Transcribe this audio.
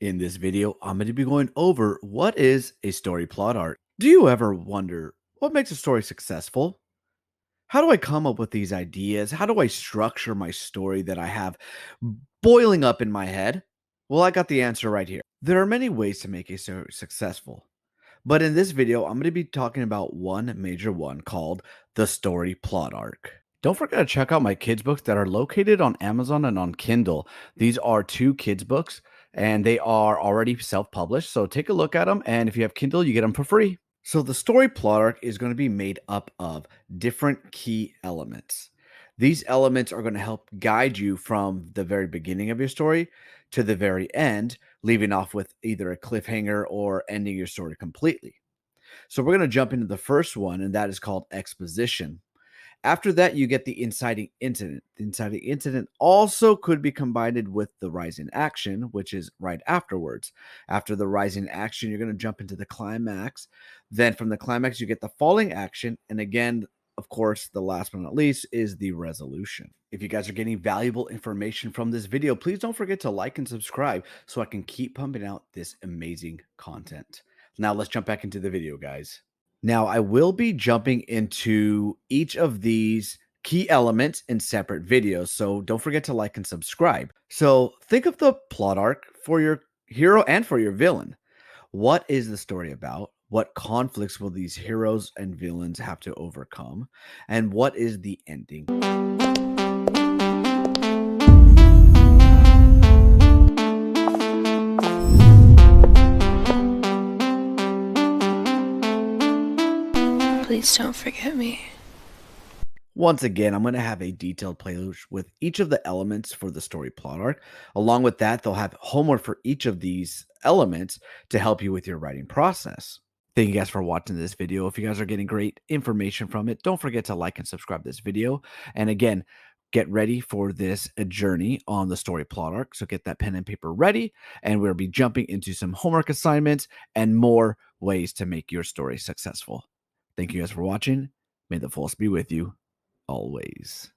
In this video, I'm going to be going over what is a story plot arc. Do you ever wonder what makes a story successful? How do I come up with these ideas? How do I structure my story that I have boiling up in my head? Well, I got the answer right here. There are many ways to make a story successful, but in this video, I'm going to be talking about one major one called the story plot arc. Don't forget to check out my kids' books that are located on Amazon and on Kindle. These are two kids' books and they are already self published. So take a look at them. And if you have Kindle, you get them for free. So the story plot arc is going to be made up of different key elements. These elements are going to help guide you from the very beginning of your story to the very end, leaving off with either a cliffhanger or ending your story completely. So we're going to jump into the first one, and that is called exposition. After that, you get the inciting incident. The inciting incident also could be combined with the rise in action, which is right afterwards. After the rise in action, you're going to jump into the climax. Then from the climax, you get the falling action. And again, of course, the last but not least is the resolution. If you guys are getting valuable information from this video, please don't forget to like and subscribe so I can keep pumping out this amazing content. Now let's jump back into the video, guys. Now, I will be jumping into each of these key elements in separate videos, so don't forget to like and subscribe. So, think of the plot arc for your hero and for your villain. What is the story about? What conflicts will these heroes and villains have to overcome? And what is the ending? Please don't forget me. Once again, I'm going to have a detailed playlist with each of the elements for the story plot arc. Along with that, they'll have homework for each of these elements to help you with your writing process. Thank you guys for watching this video. If you guys are getting great information from it, don't forget to like and subscribe this video. And again, get ready for this journey on the story plot arc. So get that pen and paper ready, and we'll be jumping into some homework assignments and more ways to make your story successful. Thank you guys for watching. May the force be with you always.